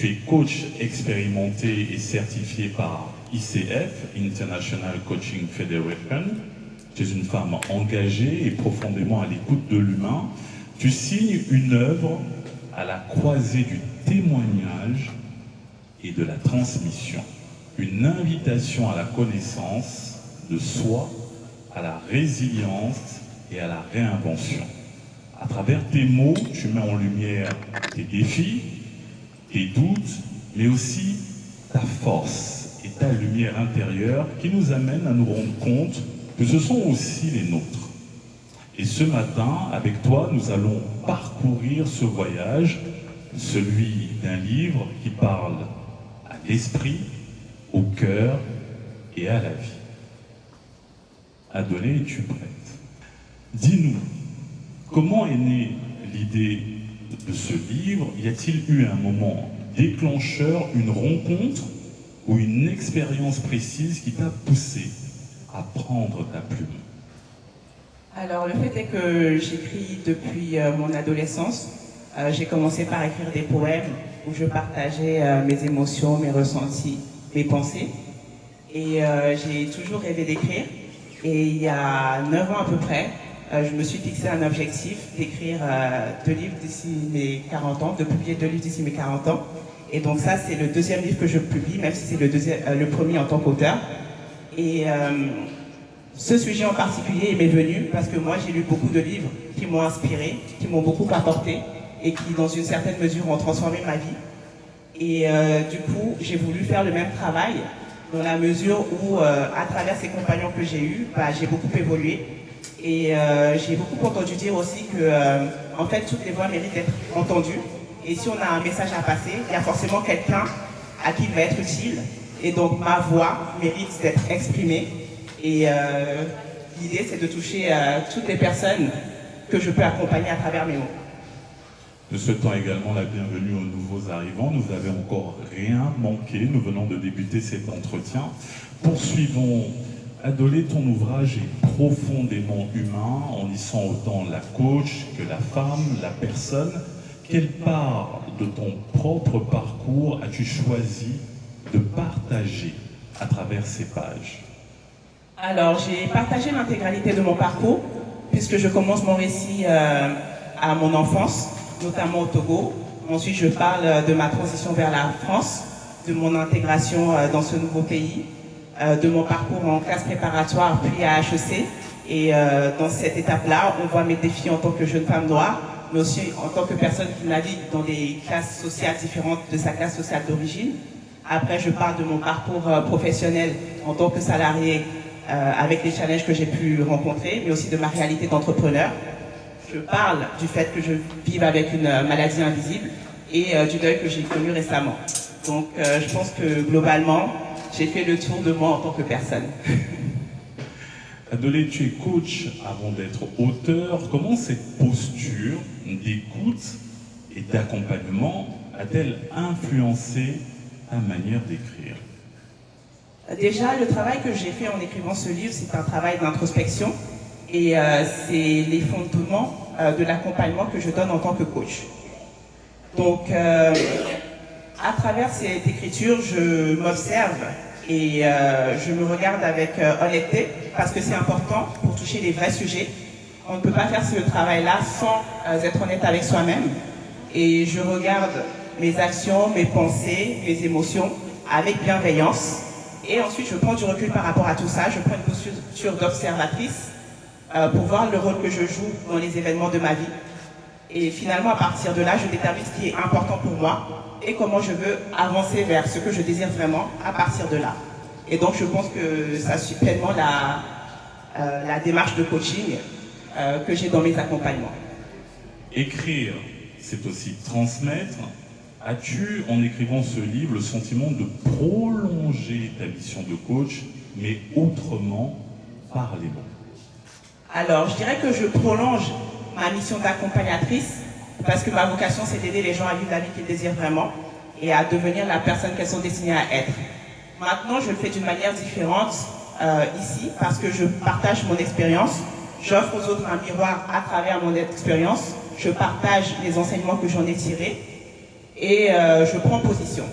Tu es coach expérimenté et certifié par ICF, International Coaching Federation. Tu es une femme engagée et profondément à l'écoute de l'humain. Tu signes une œuvre à la croisée du témoignage et de la transmission. Une invitation à la connaissance de soi, à la résilience et à la réinvention. À travers tes mots, tu mets en lumière tes défis, tes doutes, mais aussi ta force et ta lumière intérieure qui nous amènent à nous rendre compte que ce sont aussi les nôtres. Et ce matin, avec toi, nous allons parcourir ce voyage, celui d'un livre qui parle à l'esprit, au cœur et à la vie. Adolé, es-tu prête? Dis-nous, comment est née l'idée de ce livre? Y a-t-il eu un moment déclencheur, une rencontre ou une expérience précise qui t'a poussé à prendre ta plume? Alors, le fait est que j'écris depuis mon adolescence. J'ai commencé par écrire des poèmes où je partageais mes émotions, mes ressentis, mes pensées. Et j'ai toujours rêvé d'écrire. Et il y a 9 ans à peu près, je me suis fixé un objectif d'écrire 2 livres d'ici mes 40 ans, de publier 2 livres d'ici mes 40 ans. Et donc ça, c'est le 2e livre que je publie, même si c'est le premier en tant qu'auteur. Et ce sujet en particulier m'est venu parce que moi, j'ai lu beaucoup de livres qui m'ont inspiré, qui m'ont beaucoup apporté et qui, dans une certaine mesure, ont transformé ma vie. Et du coup, j'ai voulu faire le même travail dans la mesure où, à travers ces compagnons que j'ai eus, j'ai beaucoup évolué. Et j'ai beaucoup entendu dire aussi que, en fait, toutes les voix méritent d'être entendues. Et si on a un message à passer, il y a forcément quelqu'un à qui il va être utile. Et donc, ma voix mérite d'être exprimée. Et l'idée, c'est de toucher toutes les personnes que je peux accompagner à travers mes mots. Nous souhaitons également la bienvenue aux nouveaux arrivants. Nous n'avons encore rien manqué. Nous venons de débuter cet entretien. Poursuivons. Adolé, ton ouvrage est profondément humain, en lissant autant la coach que la femme, la personne. Quelle part de ton propre parcours as-tu choisi de partager à travers ces pages? Alors, j'ai partagé l'intégralité de mon parcours, puisque je commence mon récit à mon enfance, notamment au Togo. Ensuite, je parle de ma transition vers la France, de mon intégration dans ce nouveau pays, de mon parcours en classe préparatoire, puis à HEC. Et dans cette étape-là, on voit mes défis en tant que jeune femme noire, mais aussi en tant que personne qui navigue dans des classes sociales différentes de sa classe sociale d'origine. Après, je parle de mon parcours professionnel en tant que salarié, avec les challenges que j'ai pu rencontrer, mais aussi de ma réalité d'entrepreneur. Je parle du fait que je vive avec une maladie invisible et du deuil que j'ai connu récemment. Donc je pense que globalement, j'ai fait le tour de moi en tant que personne. Adolé, tu es coach avant d'être auteur. Comment cette posture d'écoute et d'accompagnement a-t-elle influencé ta manière d'écrire? Déjà, le travail que j'ai fait en écrivant ce livre, c'est un travail d'introspection et c'est les fondements de l'accompagnement que je donne en tant que coach. Donc, à travers cette écriture, je m'observe et je me regarde avec honnêteté parce que c'est important pour toucher les vrais sujets. On ne peut pas faire ce travail-là sans être honnête avec soi-même. Et je regarde mes actions, mes pensées, mes émotions avec bienveillance. Et ensuite, je prends du recul par rapport à tout ça. Je prends une posture d'observatrice pour voir le rôle que je joue dans les événements de ma vie. Et finalement, à partir de là, je détermine ce qui est important pour moi et comment je veux avancer vers ce que je désire vraiment à partir de là. Et donc, je pense que ça suit pleinement la démarche de coaching que j'ai dans mes accompagnements. Écrire, c'est aussi transmettre. As-tu, en écrivant ce livre, le sentiment de prolonger ta mission de coach, mais autrement, par les mots? Alors, je dirais que je prolonge ma mission d'accompagnatrice parce que ma vocation, c'est d'aider les gens à vivre la vie qu'ils désirent vraiment et à devenir la personne qu'elles sont destinées à être. Maintenant, je le fais d'une manière différente ici parce que je partage mon expérience. J'offre aux autres un miroir à travers mon expérience. Je partage les enseignements que j'en ai tirés. et je prends position.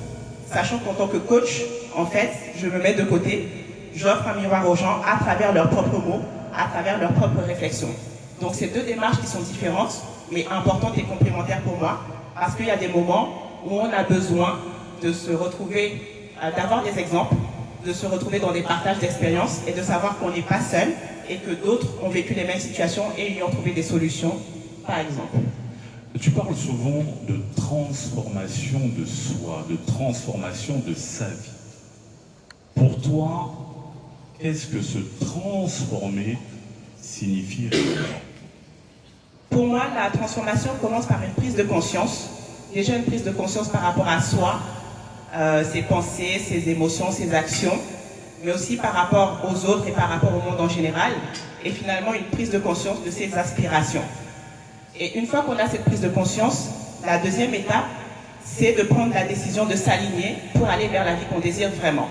Sachant qu'en tant que coach, en fait, je me mets de côté, j'offre un miroir aux gens à travers leurs propres mots, à travers leurs propres réflexions. Donc c'est deux démarches qui sont différentes, mais importantes et complémentaires pour moi, parce qu'il y a des moments où on a besoin de se retrouver, d'avoir des exemples, de se retrouver dans des partages d'expériences et de savoir qu'on n'est pas seul et que d'autres ont vécu les mêmes situations et y ont trouvé des solutions, par exemple. Tu parles souvent de transformation de soi, de transformation de sa vie. Pour toi, qu'est-ce que se transformer signifie réellement? Pour moi, la transformation commence par une prise de conscience. Déjà une prise de conscience par rapport à soi, ses pensées, ses émotions, ses actions, mais aussi par rapport aux autres et par rapport au monde en général. Et finalement, une prise de conscience de ses aspirations. Et une fois qu'on a cette prise de conscience, la deuxième étape, c'est de prendre la décision de s'aligner pour aller vers la vie qu'on désire vraiment.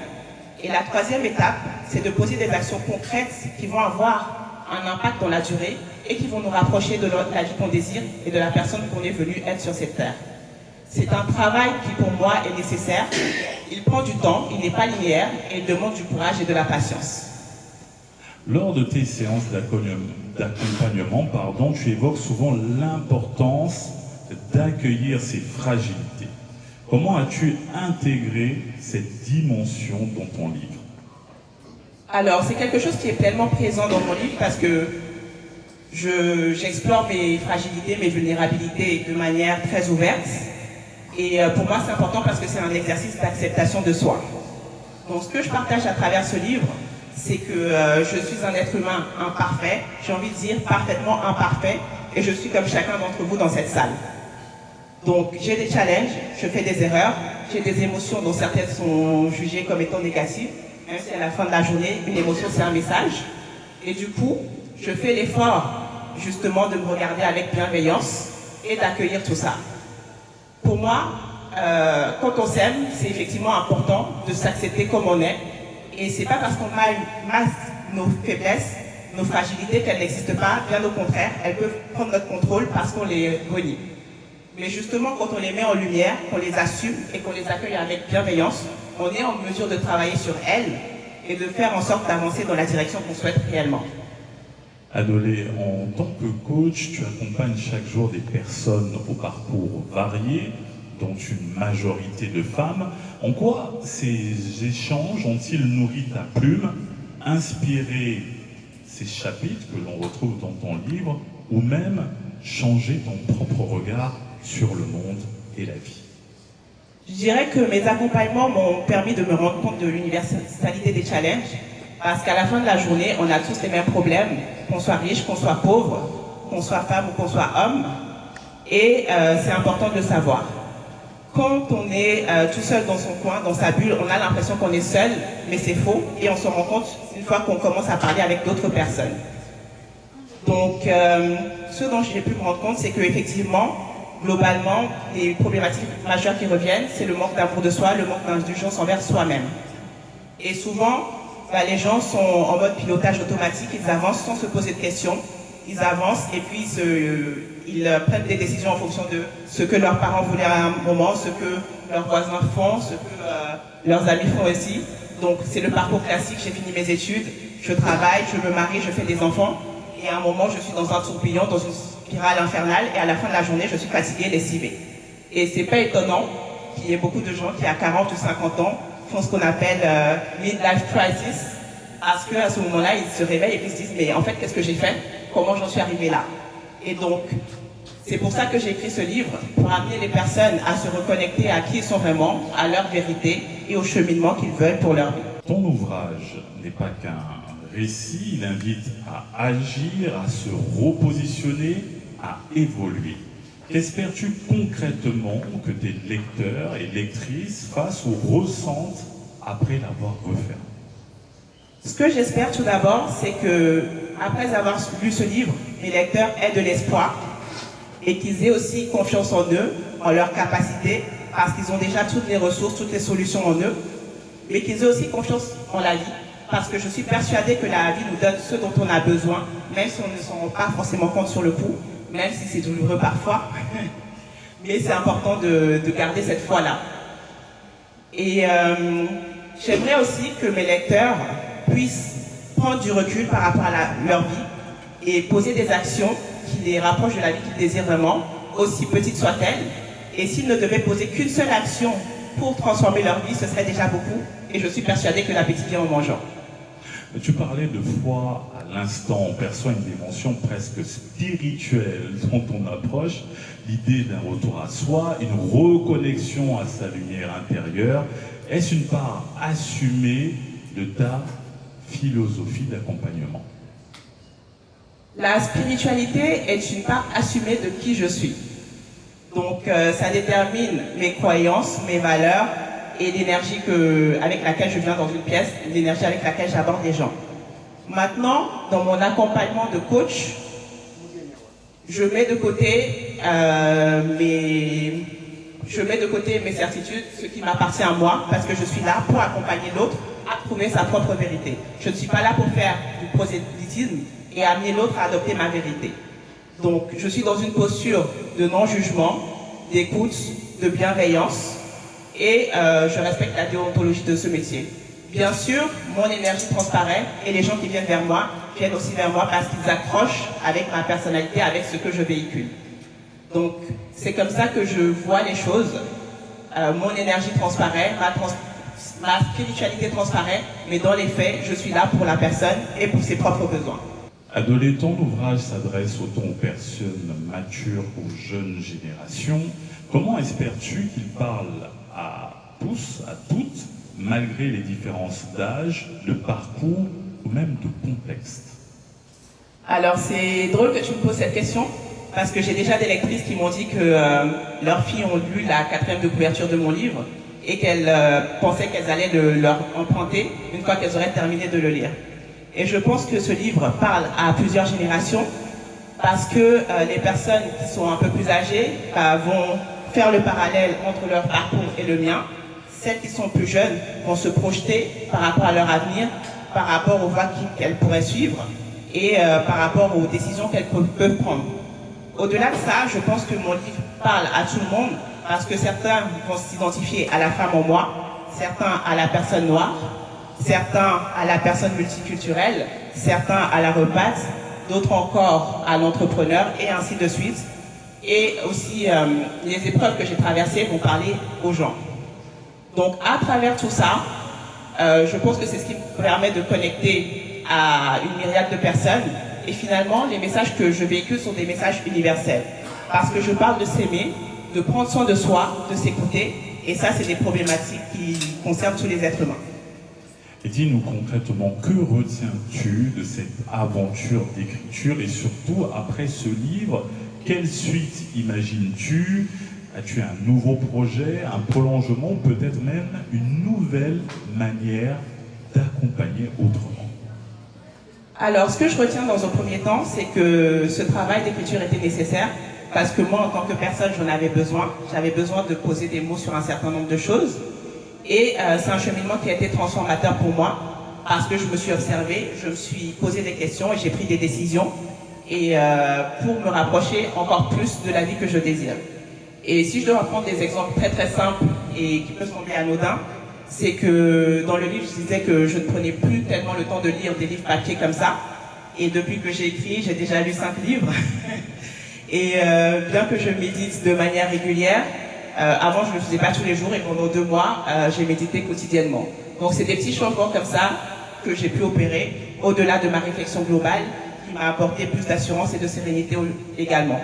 Et la troisième étape, c'est de poser des actions concrètes qui vont avoir un impact dans la durée et qui vont nous rapprocher de la vie qu'on désire et de la personne qu'on est venu être sur cette terre. C'est un travail qui, pour moi, est nécessaire. Il prend du temps, il n'est pas linéaire et il demande du courage et de la patience. Lors de tes séances d'accompagnement, tu évoques souvent l'importance d'accueillir ses fragilités. Comment as-tu intégré cette dimension dans ton livre? Alors, c'est quelque chose qui est pleinement présent dans mon livre parce que j'explore mes fragilités, mes vulnérabilités de manière très ouverte. Et pour moi, c'est important parce que c'est un exercice d'acceptation de soi. Donc, ce que je partage à travers ce livre, c'est que je suis un être humain imparfait, j'ai envie de dire parfaitement imparfait, et je suis comme chacun d'entre vous dans cette salle. Donc j'ai des challenges, je fais des erreurs, j'ai des émotions dont certaines sont jugées comme étant négatives, même si à la fin de la journée, une émotion c'est un message. Et du coup, je fais l'effort justement de me regarder avec bienveillance et d'accueillir tout ça. Pour moi, quand on s'aime, c'est effectivement important de s'accepter comme on est. Et c'est pas parce qu'on masque nos faiblesses, nos fragilités qu'elles n'existent pas, bien au contraire, elles peuvent prendre notre contrôle parce qu'on les renie. Mais justement, quand on les met en lumière, qu'on les assume et qu'on les accueille avec bienveillance, on est en mesure de travailler sur elles et de faire en sorte d'avancer dans la direction qu'on souhaite réellement. Adolé, en tant que coach, tu accompagnes chaque jour des personnes au parcours varié, dont une majorité de femmes. En quoi ces échanges ont-ils nourri ta plume, inspiré ces chapitres que l'on retrouve dans ton livre, ou même changé ton propre regard sur le monde et la vie? Je dirais que mes accompagnements m'ont permis de me rendre compte de l'universalité des challenges, parce qu'à la fin de la journée, on a tous les mêmes problèmes, qu'on soit riche, qu'on soit pauvre, qu'on soit femme ou qu'on soit homme, et c'est important de le savoir. Quand on est tout seul dans son coin, dans sa bulle, on a l'impression qu'on est seul, mais c'est faux, et on se rend compte une fois qu'on commence à parler avec d'autres personnes. Donc, ce dont j'ai pu me rendre compte, c'est qu'effectivement, globalement, les problématiques majeures qui reviennent, c'est le manque d'amour de soi, le manque d'indulgence envers soi-même. Et souvent, les gens sont en mode pilotage automatique, ils avancent sans se poser de questions, ils avancent et puis ils prennent des décisions en fonction de ce que leurs parents voulaient à un moment, ce que leurs voisins font, ce que leurs amis font aussi. Donc c'est le parcours classique, j'ai fini mes études, je travaille, je me marie, je fais des enfants. Et à un moment, je suis dans un tourbillon, dans une spirale infernale, et à la fin de la journée, je suis fatiguée, lessivée. Et c'est pas étonnant qu'il y ait beaucoup de gens qui, à 40 ou 50 ans, font ce qu'on appelle midlife crisis, parce qu'à ce moment-là, ils se réveillent et puis ils se disent, mais en fait, qu'est-ce que j'ai fait? Comment j'en suis arrivée là? Et donc, c'est pour ça que j'ai écrit ce livre, pour amener les personnes à se reconnecter à qui ils sont vraiment, à leur vérité et au cheminement qu'ils veulent pour leur vie. Ton ouvrage n'est pas qu'un récit, il invite à agir, à se repositionner, à évoluer. Qu'espères-tu concrètement que tes lecteurs et lectrices fassent ou ressentent après l'avoir refermé? Ce que j'espère tout d'abord, c'est que, après avoir lu ce livre, mes lecteurs aient de l'espoir et qu'ils aient aussi confiance en eux, en leurs capacités, parce qu'ils ont déjà toutes les ressources, toutes les solutions en eux, mais qu'ils aient aussi confiance en la vie, parce que je suis persuadée que la vie nous donne ce dont on a besoin, même si on ne s'en rend pas forcément compte sur le coup, même si c'est douloureux parfois. mais c'est important de garder cette foi-là. Et j'aimerais aussi que mes lecteurs puissent prendre du recul par rapport à leur vie et poser des actions qui les rapprochent de la vie qu'ils désirent vraiment, aussi petite soit-elle. Et s'ils ne devaient poser qu'une seule action pour transformer leur vie, ce serait déjà beaucoup. Et je suis persuadée que l'appétit vient en mangeant. Tu parlais de foi à l'instant, on perçoit une dimension presque spirituelle dans ton approche, l'idée d'un retour à soi, une reconnexion à sa lumière intérieure. Est-ce une part assumée de ta philosophie d'accompagnement? La spiritualité est une part assumée de qui je suis. Donc ça détermine mes croyances, mes valeurs et l'énergie avec laquelle je viens dans une pièce, l'énergie avec laquelle j'aborde les gens. Maintenant, dans mon accompagnement de coach, je mets de côté mes certitudes, ce qui m'appartient à moi, parce que je suis là pour accompagner l'autre à trouver sa propre vérité. Je ne suis pas là pour faire du prosélytisme et amener l'autre à adopter ma vérité. Donc, je suis dans une posture de non-jugement, d'écoute, de bienveillance, et je respecte la déontologie de ce métier. Bien sûr, mon énergie transparaît et les gens qui viennent vers moi viennent aussi vers moi parce qu'ils accrochent avec ma personnalité, avec ce que je véhicule. Donc, c'est comme ça que je vois les choses. Mon énergie transparaît, ma spiritualité transparaît, mais dans les faits, je suis là pour la personne et pour ses propres besoins. Adolé, ton ouvrage s'adresse autant aux personnes matures qu'aux jeunes générations. Comment espères-tu qu'il parle à tous, à toutes, malgré les différences d'âge, de parcours ou même de contexte? Alors c'est drôle que tu me poses cette question, parce que j'ai déjà des lectrices qui m'ont dit que leurs filles ont lu la 4e de couverture de mon livre et qu'elles pensaient qu'elles allaient leur emprunter une fois qu'elles auraient terminé de le lire. Et je pense que ce livre parle à plusieurs générations parce que les personnes qui sont un peu plus âgées vont faire le parallèle entre leur parcours et le mien. Celles qui sont plus jeunes vont se projeter par rapport à leur avenir, par rapport aux voies qu'elles pourraient suivre et par rapport aux décisions qu'elles peuvent prendre. Au-delà de ça, je pense que mon livre parle à tout le monde parce que certains vont s'identifier à la femme en moi, certains à la personne noire, certains à la personne multiculturelle, certains à la repate, d'autres encore à l'entrepreneur et ainsi de suite. Et aussi, les épreuves que j'ai traversées vont parler aux gens. Donc, à travers tout ça, je pense que c'est ce qui me permet de connecter à une myriade de personnes. Et finalement, les messages que je véhicule sont des messages universels. Parce que je parle de s'aimer, de prendre soin de soi, de s'écouter. Et ça, c'est des problématiques qui concernent tous les êtres humains. Et dis-nous concrètement, que retiens-tu de cette aventure d'écriture et surtout, après ce livre, quelle suite imagines-tu? As-tu un nouveau projet, un prolongement, peut-être même une nouvelle manière d'accompagner autrement? Alors, ce que je retiens dans un premier temps, c'est que ce travail d'écriture était nécessaire parce que moi, en tant que personne, j'en avais besoin. J'avais besoin de poser des mots sur un certain nombre de choses. Et c'est un cheminement qui a été transformateur pour moi parce que je me suis observée, je me suis posé des questions et j'ai pris des décisions et pour me rapprocher encore plus de la vie que je désire. Et si je dois prendre des exemples très très simples et qui peuvent sembler anodins, c'est que dans le livre, je disais que je ne prenais plus tellement le temps de lire des livres papier comme ça. Et depuis que j'ai écrit, j'ai déjà lu 5 livres. Et bien que je médite de manière régulière, avant je ne le faisais pas tous les jours et pendant 2 mois, j'ai médité quotidiennement. Donc c'est des petits changements comme ça que j'ai pu opérer au-delà de ma réflexion globale qui m'a apporté plus d'assurance et de sérénité également.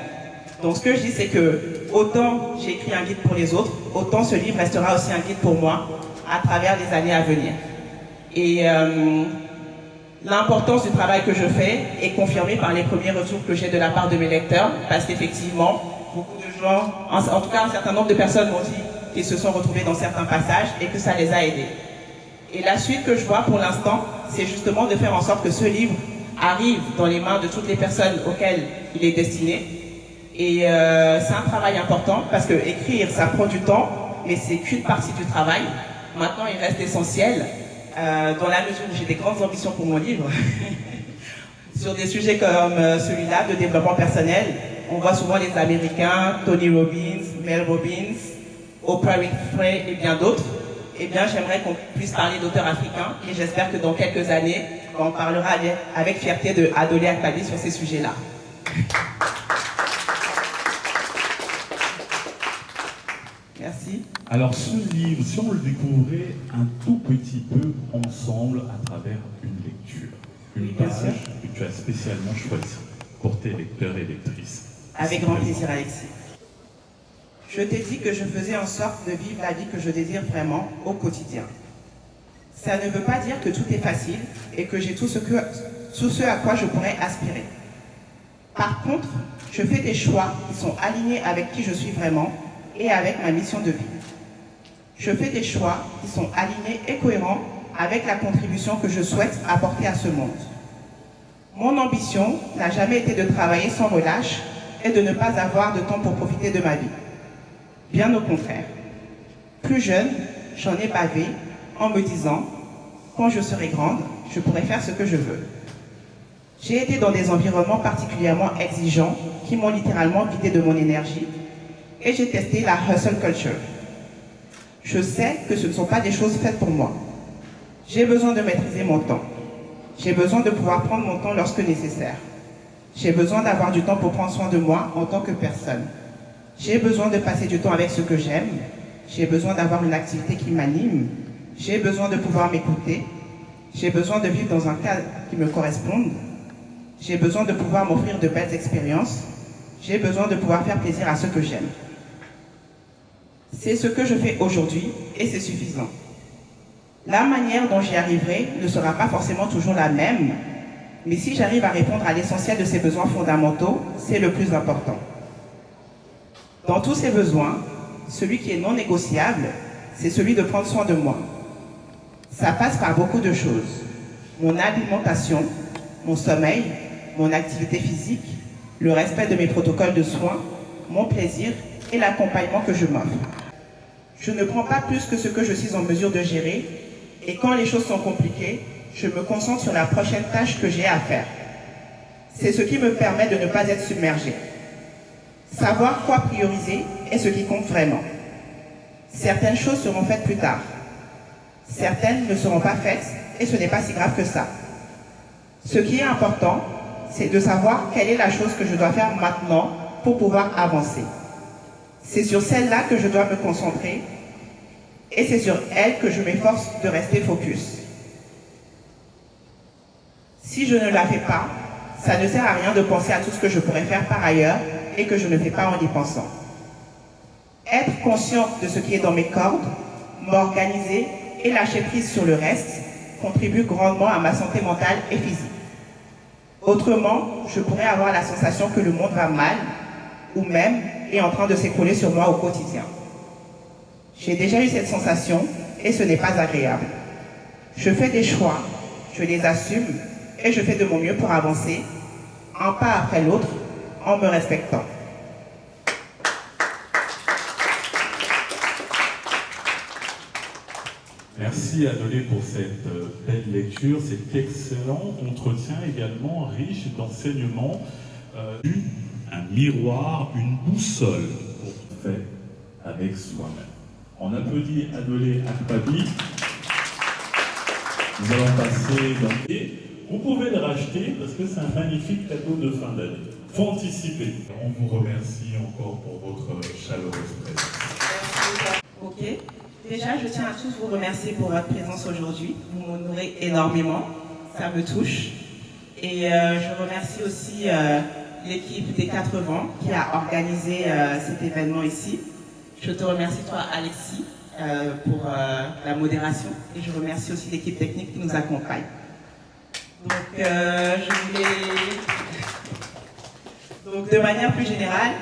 Donc ce que je dis, c'est que autant j'ai écrit un guide pour les autres, autant ce livre restera aussi un guide pour moi à travers les années à venir. Et l'importance du travail que je fais est confirmée par les premiers retours que j'ai de la part de mes lecteurs, parce qu'effectivement, beaucoup de gens, en tout cas un certain nombre de personnes m'ont dit qu'ils se sont retrouvés dans certains passages et que ça les a aidés. Et la suite que je vois pour l'instant, c'est justement de faire en sorte que ce livre arrive dans les mains de toutes les personnes auxquelles il est destiné. Et c'est un travail important parce que écrire, ça prend du temps, mais c'est qu'une partie du travail. Maintenant, il reste essentiel, dans la mesure où j'ai des grandes ambitions pour mon livre, sur des sujets comme celui-là de développement personnel. On voit souvent les Américains, Tony Robbins, Mel Robbins, Oprah Winfrey et bien d'autres. Eh bien, j'aimerais qu'on puisse parler d'auteurs africains et j'espère que dans quelques années, on parlera avec fierté de Adolé Akpabi sur ces sujets-là. Merci. Alors ce livre, si on le découvrait un tout petit peu ensemble à travers une lecture, une page que tu as spécialement choisie pour tes lecteurs et lectrices. Avec grand plaisir, Alexis. Je t'ai dit que je faisais en sorte de vivre la vie que je désire vraiment au quotidien. Ça ne veut pas dire que tout est facile et que j'ai tout ce à quoi je pourrais aspirer. Par contre, je fais des choix qui sont alignés avec qui je suis vraiment et avec ma mission de vie. Je fais des choix qui sont alignés et cohérents avec la contribution que je souhaite apporter à ce monde. Mon ambition n'a jamais été de travailler sans relâche et de ne pas avoir de temps pour profiter de ma vie. Bien au contraire. Plus jeune, j'en ai bavé en me disant « Quand je serai grande, je pourrai faire ce que je veux ». J'ai été dans des environnements particulièrement exigeants qui m'ont littéralement vidé de mon énergie et j'ai testé la hustle culture. Je sais que ce ne sont pas des choses faites pour moi. J'ai besoin de maîtriser mon temps. J'ai besoin de pouvoir prendre mon temps lorsque nécessaire. J'ai besoin d'avoir du temps pour prendre soin de moi en tant que personne. J'ai besoin de passer du temps avec ceux que j'aime. J'ai besoin d'avoir une activité qui m'anime. J'ai besoin de pouvoir m'écouter. J'ai besoin de vivre dans un cadre qui me corresponde. J'ai besoin de pouvoir m'offrir de belles expériences. J'ai besoin de pouvoir faire plaisir à ceux que j'aime. C'est ce que je fais aujourd'hui et c'est suffisant. La manière dont j'y arriverai ne sera pas forcément toujours la même, mais si j'arrive à répondre à l'essentiel de ces besoins fondamentaux, c'est le plus important. Dans tous ces besoins, celui qui est non négociable, c'est celui de prendre soin de moi. Ça passe par beaucoup de choses. Mon alimentation, mon sommeil, mon activité physique, le respect de mes protocoles de soins, mon plaisir et l'accompagnement que je m'offre. Je ne prends pas plus que ce que je suis en mesure de gérer et quand les choses sont compliquées, je me concentre sur la prochaine tâche que j'ai à faire. C'est ce qui me permet de ne pas être submergé. Savoir quoi prioriser est ce qui compte vraiment. Certaines choses seront faites plus tard. Certaines ne seront pas faites et ce n'est pas si grave que ça. Ce qui est important, c'est de savoir quelle est la chose que je dois faire maintenant pour pouvoir avancer. C'est sur celle-là que je dois me concentrer et c'est sur elle que je m'efforce de rester focus. Si je ne la fais pas, ça ne sert à rien de penser à tout ce que je pourrais faire par ailleurs et que je ne fais pas en y pensant. Être consciente de ce qui est dans mes cordes, m'organiser et lâcher prise sur le reste contribue grandement à ma santé mentale et physique. Autrement, je pourrais avoir la sensation que le monde va mal ou même est en train de s'écrouler sur moi au quotidien. J'ai déjà eu cette sensation et ce n'est pas agréable. Je fais des choix, je les assume et je fais de mon mieux pour avancer, un pas après l'autre, en me respectant. Merci Adolé pour cette belle lecture, cet excellent entretien également riche d'enseignements. Un miroir, une boussole pour faire avec soi-même. On applaudit Adolé Akpabi. Nous allons passer dans... Et vous pouvez le racheter parce que c'est un magnifique cadeau de fin d'année. Il faut anticiper. On vous remercie encore pour votre chaleureuse présence. Ok. Déjà, je tiens à tous vous remercier pour votre présence aujourd'hui. Vous m'honorez énormément. Ça me touche. Et je remercie aussi l'équipe des 4 vents qui a organisé cet événement ici. Je te remercie toi, Alexis, pour la modération. Et je remercie aussi l'équipe technique qui nous accompagne. Donc, de manière plus générale,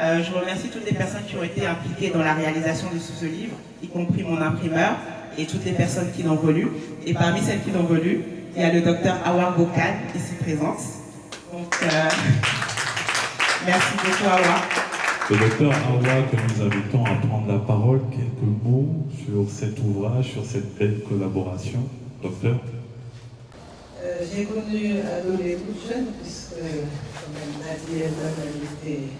je remercie toutes les personnes qui ont été impliquées dans la réalisation de ce livre, y compris mon imprimeur et toutes les personnes qui l'ont voulu. Et parmi celles qui l'ont voulu, il y a le docteur Awa Bokan ici présente. Donc, merci beaucoup Awa. Le docteur Awa, que nous invitons à prendre la parole, quelques mots sur cet ouvrage, sur cette belle collaboration. Docteur. J'ai connu Adolé toute jeune, puisque Nadie elle-même,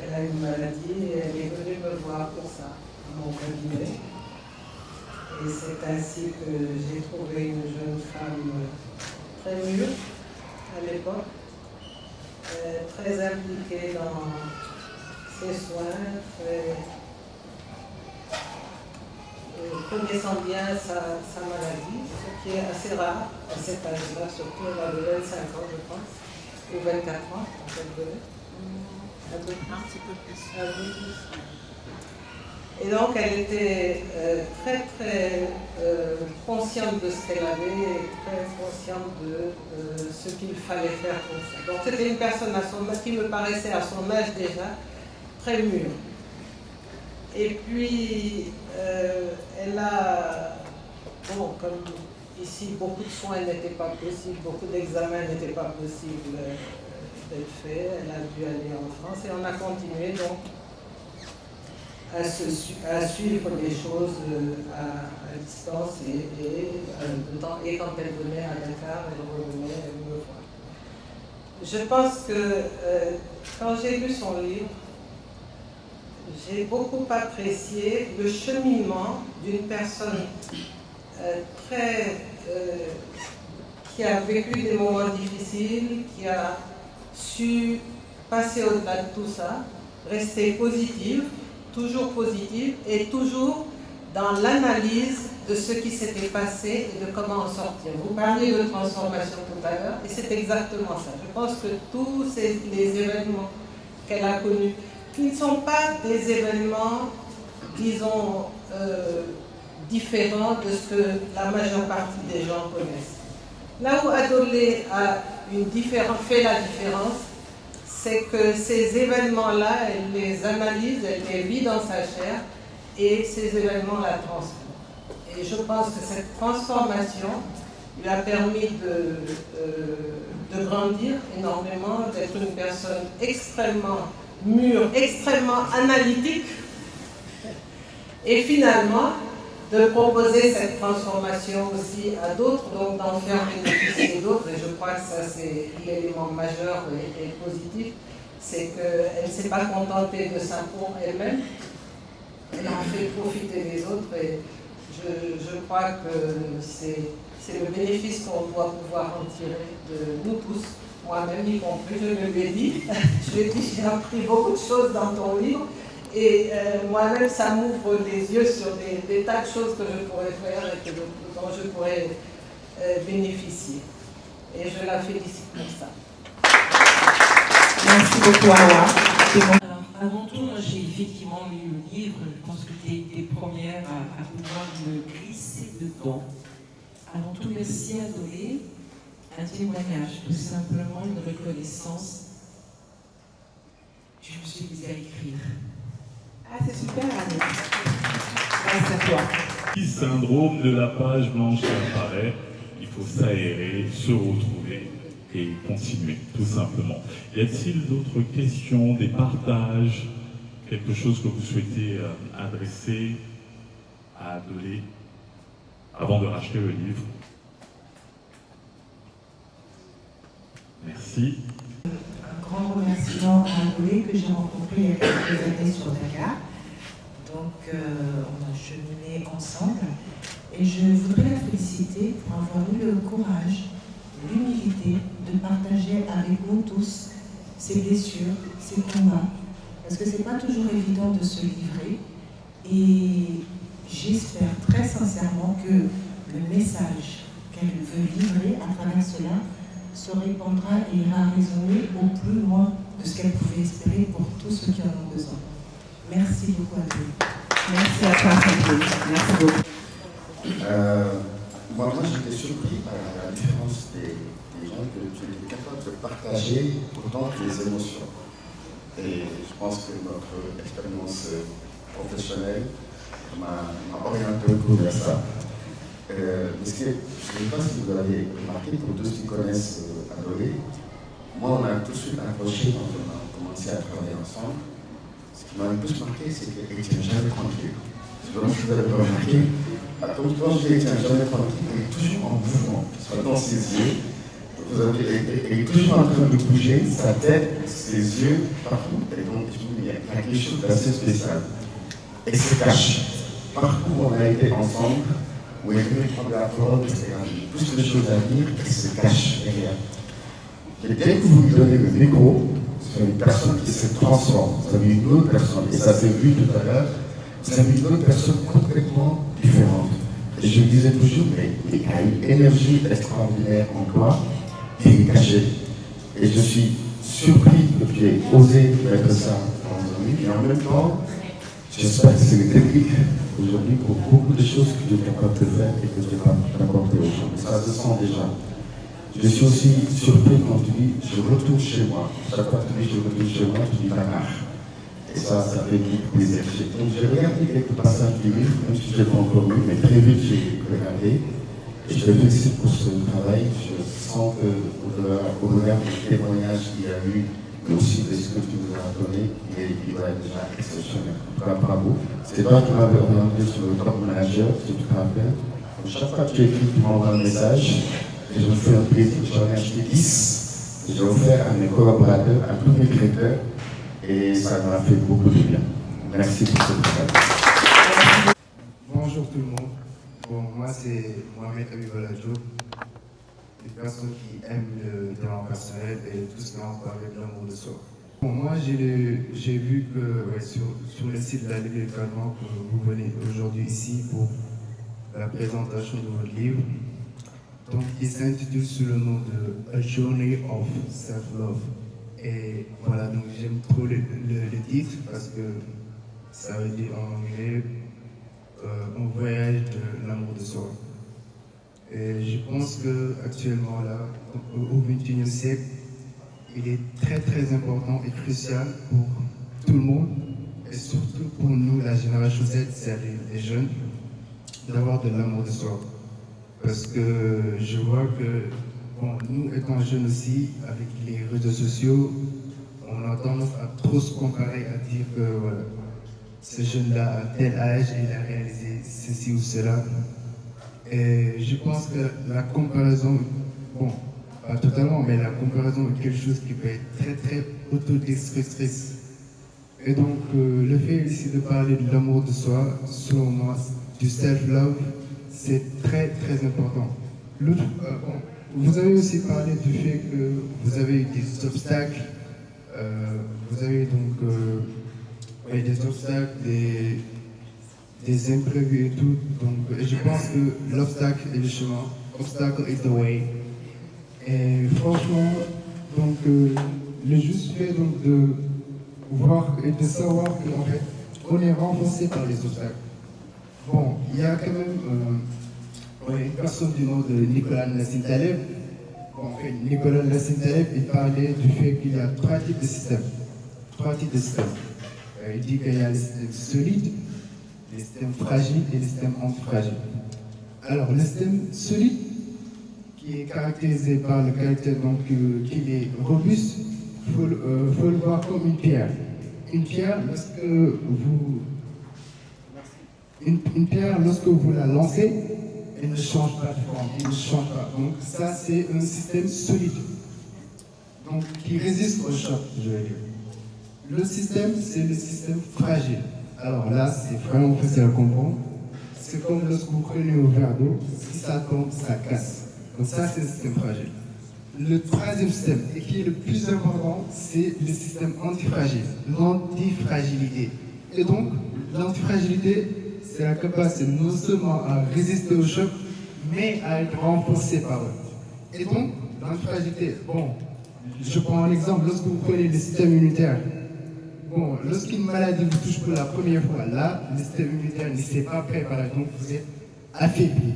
elle a une maladie et elle est venue me voir pour ça, à mon cabinet. Et c'est ainsi que j'ai trouvé une jeune femme très mûre à l'époque, très impliquée dans ses soins, connaissant bien sa maladie, ce qui est assez rare à cet âge-là, surtout elle avait 25 ans je pense, ou 24 ans quand elle venait. Un petit peu plus. Et donc elle était très très consciente de ce qu'elle avait et très consciente de ce qu'il fallait faire pour ça. Donc c'était une personne à son âge qui me paraissait à son âge déjà très mûre. Et puis elle a, bon, comme ici beaucoup de soins n'étaient pas possibles, beaucoup d'examens n'étaient pas possibles d'être faits, elle a dû aller en France et on a continué donc à suivre les choses à distance et quand elle venait à Dakar, elle revenait, elle me voit. Je pense que quand j'ai lu son livre, j'ai beaucoup apprécié le cheminement d'une personne qui a vécu des moments difficiles, qui a su passer au-delà de tout ça, rester positive, toujours positive et toujours dans l'analyse de ce qui s'était passé et de comment en sortir. Vous parliez de transformation tout à l'heure et c'est exactement ça. Je pense que tous les événements qu'elle a connus, qui ne sont pas des événements, disons, différents de ce que la majeure partie des gens connaissent. Là où Adolé a fait la différence, c'est que ces événements-là, elle les analyse, elle les vit dans sa chair, et ces événements la transforment. Et je pense que cette transformation lui a permis de grandir énormément, d'être une personne extrêmement mûre, extrêmement analytique, et finalement de proposer cette transformation aussi à d'autres, donc d'en faire bénéficier d'autres. Et je crois que ça c'est l'élément majeur et positif, c'est qu'elle ne s'est pas contentée de ça pour elle-même, elle en fait profiter les autres. Et je crois que c'est le bénéfice qu'on doit pouvoir en tirer de nous tous, moi-même y compris, je me l'ai dit. Je lui ai dit, j'ai appris beaucoup de choses dans ton livre. Et moi-même, ça m'ouvre les yeux sur des tas de choses que je pourrais faire et dont je pourrais bénéficier. Et je la félicite pour ça. Merci beaucoup, Awa. Alors, avant tout, moi, j'ai effectivement lu le livre. Je pense que tu es des premières à pouvoir me glisser dedans. Avant tout, merci à Adolé. Un témoignage, tout simplement une reconnaissance. Je me suis mise à écrire. Ah, c'est super, Annie. Grâce à toi. Syndrome de la page blanche qui apparaît, il faut s'aérer, se retrouver et continuer, tout simplement. Y a-t-il d'autres questions, des partages, quelque chose que vous souhaitez adresser à Adolé avant de racheter le livre? Merci. Un grand remerciement à Adolé que j'ai rencontré il y a quelques années sur Dakar. Donc on a cheminé ensemble et je voudrais la féliciter pour avoir eu le courage, l'humilité de partager avec nous tous ses blessures, ses combats, parce que c'est pas toujours évident de se livrer. Et j'espère très sincèrement que le message qu'elle veut livrer à travers cela se répandra et ira résonner au plus loin de ce qu'elle pouvait espérer pour tous ceux qui en ont besoin. Merci beaucoup à vous. Merci à toi, Sandy. Merci beaucoup. Moi j'étais surpris par la différence des gens que tu étais capable de partager autant que les émotions. Et je pense que notre expérience professionnelle m'a orienté un peu vers ça. Mais je ne sais pas si vous avez remarqué, pour tous qui connaissent Adolé, moi on a tout de suite accroché quand on a commencé à travailler ensemble. Ce qui m'a le plus marqué, c'est qu'elle ne tient jamais tranquille. Je ne sais pas si vous avez remarqué, quand je dis qu'elle ne tient jamais tranquille, elle est toujours en mouvement, soit dans ses yeux, elle est toujours en train de bouger, sa tête, ses yeux, partout. Et donc, il y a quelque chose d'assez spécial. Elle se cache. Partout où on a été ensemble, où elle veut prendre la parole, parce qu'elle a plus de choses à dire, elle se cache derrière. Et dès que vous lui donnez le micro, c'est une personne qui se transforme. Vous avez une autre personne. Et ça s'est vu tout à l'heure. Vous avez une autre personne complètement différente. Et je me disais toujours, mais il y a une énergie extraordinaire en toi qui est cachée. Et je suis surpris que tu aies osé mettre ça dans un livre. Et en même temps, j'espère que c'est le déclic aujourd'hui pour beaucoup de choses que tu es capable de faire et que tu n'es pas encore fait aujourd'hui. Ça se sent déjà. Je suis aussi surpris quand tu dis je retourne chez moi. Chaque fois que tu dis je retourne chez moi, tu dis Dakar. Et ça fait beaucoup plaisir. Donc j'ai regardé quelques passages du livre, même si je n'ai pas encore lu, mais très vite j'ai regardé. Et je te félicite pour ce travail. Je sens qu'au regard du témoignage qu'il y a eu, mais aussi de ce que tu nous as donné, il va être déjà exceptionnel. En tout cas, bravo. C'est toi qui m'avais orienté sur le top manager, si tu te rappelles. Donc, chaque fois que tu écris, tu m'envoies un message. Et je me fais un plaisir. J'en ai acheté 10. J'ai offert à mes collaborateurs, à tous mes directeurs. Et ça m'a fait beaucoup de bien. Merci pour ce travail. Bonjour tout le monde. Bon, moi c'est Mohamed Abibola Diop, une personne qui aime le développement personnel et tout ce qui est en rapport avec l'amour de soi. Bon, moi j'ai vu que sur le site de la Ligue également que vous venez aujourd'hui ici pour la présentation de votre livre. Donc il s'intitule sous le nom de A Journey of Self-Love. Et voilà, donc j'aime trop le titre parce que ça veut dire en anglais un voyage de l'amour de soi. Et je pense qu'actuellement là, au XXIe siècle, il est très très important et crucial pour tout le monde et surtout pour nous, la génération Z, c'est-à-dire les jeunes, d'avoir de l'amour de soi. Parce que je vois que bon, nous étant jeunes aussi, avec les réseaux sociaux, on a tendance à trop se comparer, à dire que voilà, ce jeune-là à tel âge, il a réalisé ceci ou cela. Et je pense que la comparaison, bon, pas totalement, mais la comparaison est quelque chose qui peut être très très autodestructrice. Et donc le fait ici de parler de l'amour de soi, selon moi, du self-love, c'est très très important. Vous avez aussi parlé du fait que vous avez eu des obstacles, vous avez donc des obstacles, des imprévus et tout. Donc je pense que l'obstacle est le chemin, obstacle is the way. Et franchement, donc le juste fait donc de voir et de savoir qu'en fait on est renforcé par les obstacles. Bon, il y a quand même une personne du nom de Nicolas Nassim Taleb. Bon, Nicolas Nassim Taleb, il parlait du fait qu'il y a trois types de systèmes. Il dit qu'il y a les systèmes solides, les systèmes fragiles et les systèmes antifragiles. Alors, le système solide, qui est caractérisé par le caractère donc qu'il est robuste, faut le voir comme une pierre. Une pierre, lorsque vous la lancez, elle ne change pas de forme, elle ne change pas. Donc ça, c'est un système solide, donc qui résiste au choc, je vais dire. Le système, c'est le système fragile. Alors là, c'est vraiment facile à comprendre. C'est comme lorsque vous prenez un verre d'eau, si ça tombe, ça casse. Donc ça, c'est le système fragile. Le troisième système, et qui est le plus important, c'est le système antifragile, l'antifragilité. Et donc, l'antifragilité, c'est la capacité non seulement à résister au choc, mais à être renforcée par eux. Et donc, l'antifragilité, bon, je prends un exemple, lorsque vous prenez le système immunitaire, bon, lorsqu'une maladie vous touche pour la première fois, là, le système immunitaire ne s'est pas préparé, donc vous êtes affaibli.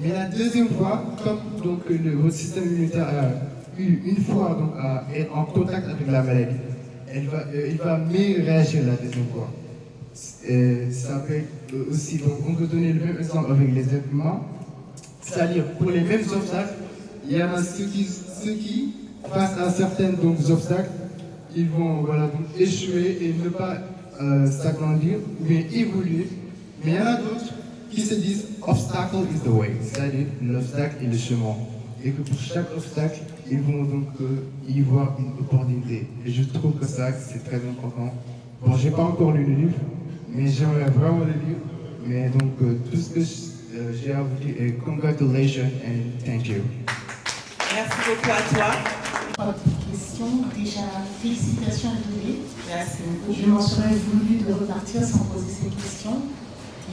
Mais la deuxième fois, comme donc, votre système immunitaire a eu une fois donc, à être en contact avec la maladie, il va mieux réagir la deuxième fois. Et ça peut être aussi, donc on peut donner le même exemple avec les êtres humains, c'est-à-dire pour les mêmes obstacles, il y en a ceux qui face à certains donc, obstacles, ils vont voilà, donc, échouer et ne pas s'agrandir, mais évoluer. Mais il y en a d'autres qui se disent obstacle is the way, c'est-à-dire l'obstacle est le chemin. et que pour chaque obstacle, ils vont donc y voir une opportunité. Et je trouve que ça, c'est très important. Bon, j'ai pas encore lu le livre, mais j'aimerais vraiment le lire. Mais donc, tout ce que j'ai à vous dire est congratulations and thank you. Merci beaucoup à toi. Pas de questions. Déjà, félicitations à Dolé. Merci beaucoup. Je m'en serais voulu de repartir sans poser ces questions.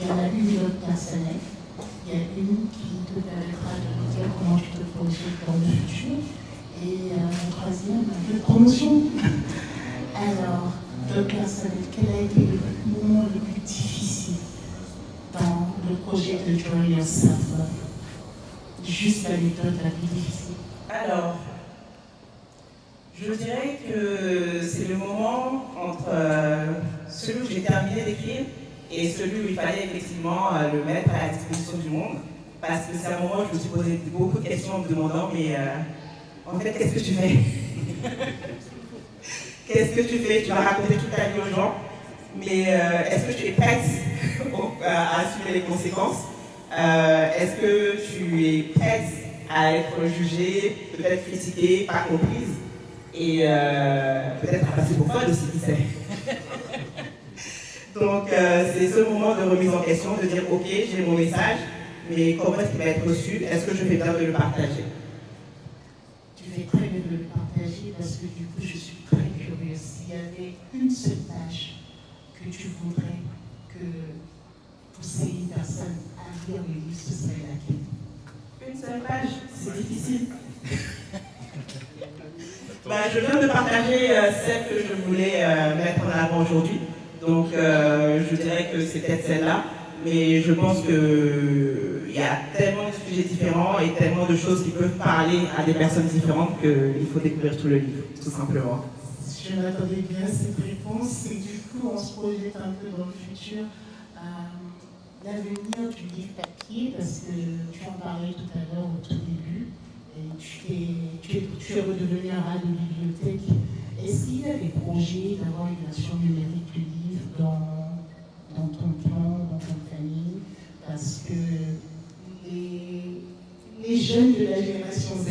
Il y en a une de notre personnel. Il y a une qui te permettra de nous dire comment tu te projettes dans le futur. Et une troisième, un peu de promotion. Alors, le personnel, quel a été le moment le plus difficile dans le projet de Draw Yourself? Juste l'anecdote la plus difficile. Alors, je dirais que c'est le moment entre celui où j'ai terminé d'écrire et celui où il fallait effectivement le mettre à la disposition du monde. Parce que c'est un moment où je me suis posé beaucoup de questions en me demandant, mais en fait, qu'est-ce que tu fais? Qu'est-ce que tu fais? Tu vas raconter toute ta vie aux gens, mais est-ce que tu es prête à assumer les conséquences? Est-ce que tu es prête à être jugée, peut-être critiquée, pas comprise, et peut-être à passer pour folle aussi, qui sait? Donc c'est ce moment de remise en question, de dire ok, j'ai mon message, mais comment est-ce qu'il va être reçu? Est-ce que je fais bien de le partager? Tu fais très bien de le partager parce que du coup je suis très curieuse. S'il y avait une seule page que tu voudrais que pousser une personne à lire le livre, ce serait laquelle? Une seule page, c'est difficile. Je viens de partager celle que je voulais mettre en avant aujourd'hui. Donc je dirais que c'est peut-être celle-là, mais je pense qu'il y a tellement de sujets différents et tellement de choses qui peuvent parler à des personnes différentes qu'il faut découvrir tout le livre, tout simplement. Je m'attendais bien à cette réponse et du coup on se projette un peu dans le futur. L'avenir du livre papier, parce que tu en parlais tout à l'heure au tout début, et tu es redevenu un rat de bibliothèque. Est-ce qu'il y a des projets d'avoir une version numérique du livre dans ton plan, dans ton planning? Parce que les jeunes de la génération Z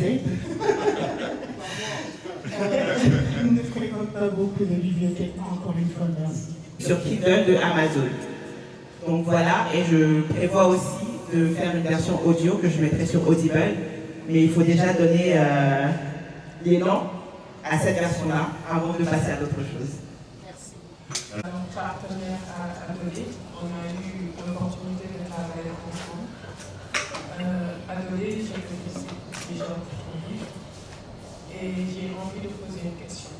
ne fréquentent pas beaucoup de bibliothèques, encore une fois, merci. Sur Kindle de Amazon. Donc voilà, et je prévois aussi de faire une version audio que je mettrai sur Audible, mais il faut déjà donner l'élan à cette version-là avant de passer à d'autres choses. Merci. Partenaire à Dolé, on a eu l'opportunité de travailler ensemble. À Dolé, j'ai connaissé déjà ton livre et j'ai envie de poser une question.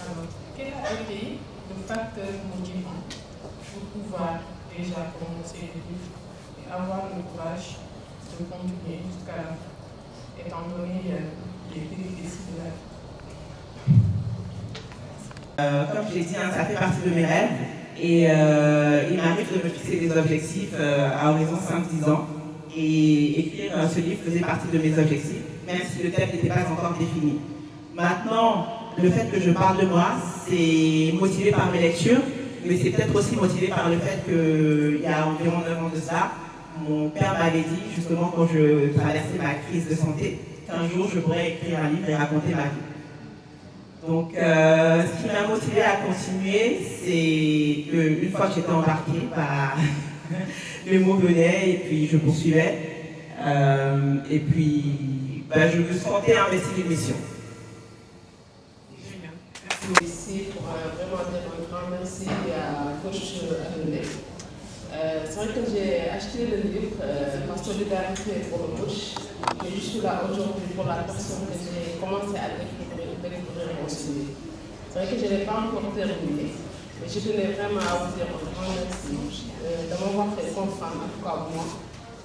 Alors, quel a été le facteur motivant pour pouvoir déjà commencer le livre et avoir le courage de continuer jusqu'à la fin, étant donné les péripéties de la vie? Comme je l'ai dit, ça fait partie de mes rêves et il m'arrive de me fixer des objectifs à horizon 5-10 ans et écrire ce livre faisait partie de mes objectifs, même si le thème n'était pas encore défini. Maintenant, le fait que je parle de moi, c'est motivé par mes lectures, mais c'est peut-être aussi motivé par le fait qu'il y a environ 9 ans de ça, mon père m'avait dit, justement quand je traversais ma crise de santé, qu'un jour je pourrais écrire un livre et raconter ma vie. Donc, ce qui m'a motivé à continuer, c'est qu'une fois que j'étais embarquée, les mots venaient et puis je poursuivais. Et puis, je me sentais investi d'une mission. Ici pour vraiment dire un grand merci à Coach Adolé. C'est vrai que j'ai acheté le livre Ma solidarité pour le coach. Et je suis là aujourd'hui pour la personne que j'ai commencé à écrire de découvrir aussi. C'est vrai que je n'ai pas encore terminé, mais je tenais vraiment à vous dire un grand merci de m'avoir fait comprendre, en tout cas moi,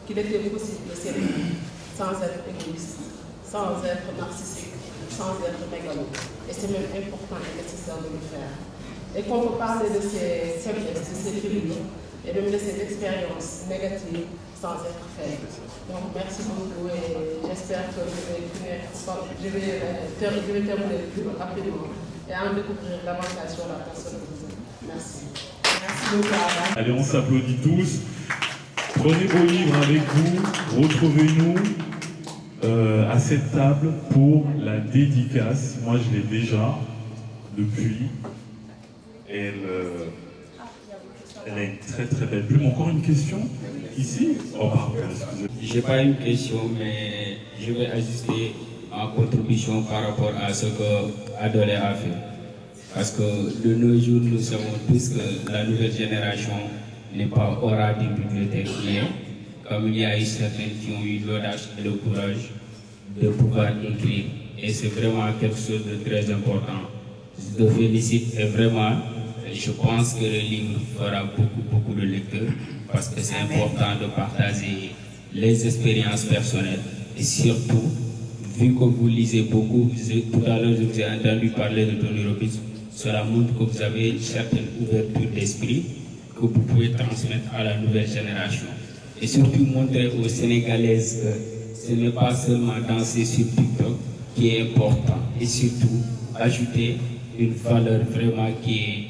qu'il était possible de s'aimer sans être égoïste, sans être narcissique, sans être mégalo. Et c'est même important et nécessaire de le faire. Et qu'on peut parler de ces faiblesses, de ces faiblesses, et même de ces expériences négatives sans être faible. Donc merci beaucoup et j'espère que je vais terminer plus rapidement et en découvrir davantage sur la personne. Merci. Merci beaucoup. Allez, on s'applaudit tous. Prenez vos livres avec vous, retrouvez-nous. à cette table pour la dédicace. Moi, je l'ai déjà depuis. Elle est très très belle plume. Encore une question ici? Oh, pardon, excusez-moi. Je n'ai pas une question, mais je vais ajuster en contribution par rapport à ce que Adolé a fait. Parce que de nos jours, nous savons tous que la nouvelle génération n'est pas aura des bibliothèques, mais comme il y a eu certains qui ont eu l'audace et le courage de pouvoir écrire. Et c'est vraiment quelque chose de très important. Je te félicite et vraiment, je pense que le livre fera beaucoup de lecteurs parce que c'est important de partager les expériences personnelles et surtout, vu que vous lisez beaucoup, tout à l'heure je vous ai entendu parler de Tony Robbins, cela montre que vous avez une certaine ouverture d'esprit que vous pouvez transmettre à la nouvelle génération. Et surtout montrer aux Sénégalaises que ce n'est pas seulement danser sur TikTok qui est important et surtout ajouter une valeur qui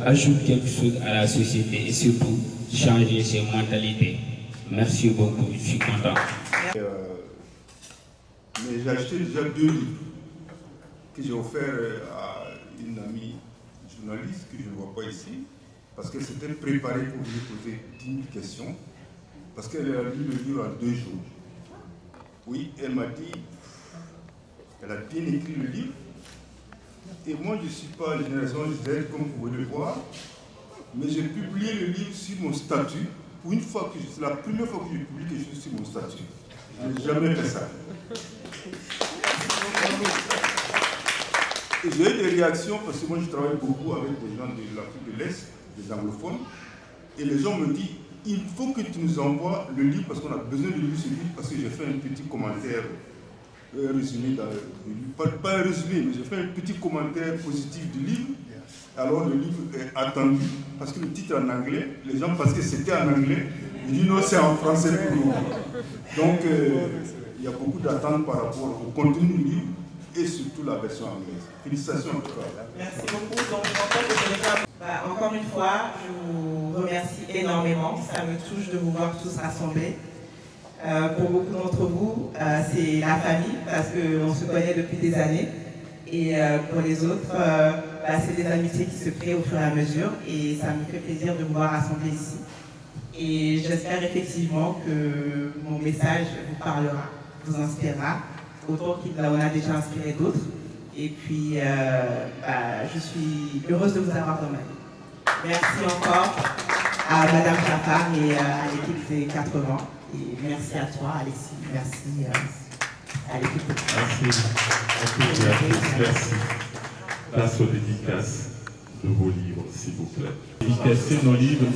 ajoute quelque chose à la société et surtout changer ses mentalités. Merci beaucoup, je suis content. Mais j'ai acheté déjà 2 livres que j'ai offerts à une amie journaliste que je ne vois pas ici, parce qu'elle s'était préparée pour lui poser 10 questions, parce qu'elle a lu le livre en 2 jours. Oui, elle m'a dit, elle a bien écrit le livre, et moi je ne suis pas la génération Z comme vous pouvez le voir, mais j'ai publié le livre sur mon statut. Pour une fois c'est la première fois que je publie quelque chose sur mon statut. Je n'ai jamais fait ça. Et j'ai eu des réactions parce que moi je travaille beaucoup avec des gens de l'Afrique de l'Est, des anglophones, et les gens me disent il faut que tu nous envoies le livre parce qu'on a besoin de lire ce livre parce que j'ai fait un petit commentaire résumé dans le livre. Pas un résumé, mais j'ai fait un petit commentaire positif du livre. Alors le livre est attendu parce que le titre est en anglais. Les gens pensaient que c'était en anglais. Ils disent non, c'est en français pour nous. Donc il y a beaucoup d'attentes par rapport au contenu du livre et surtout la version anglaise. Félicitations en tout cas. Merci beaucoup. Donc, encore une fois, je vous remercie énormément. Ça me touche de vous voir tous rassemblés. Pour beaucoup d'entre vous, c'est la famille parce qu'on se connaît depuis des années. Et pour les autres, c'est des amitiés qui se créent au fur et à mesure. Et ça me fait plaisir de vous voir rassemblés ici. Et j'espère effectivement que mon message vous parlera, vous inspirera, autant qu'il en a déjà inspiré d'autres. Et puis, je suis heureuse de vous avoir dans ma vie. Merci encore à Madame Jafar et à l'équipe des 80. Et merci à toi, Alexis. Merci à l'équipe. Merci. Place aux dédicaces de vos livres, s'il vous plaît. Dédicacer nos livres.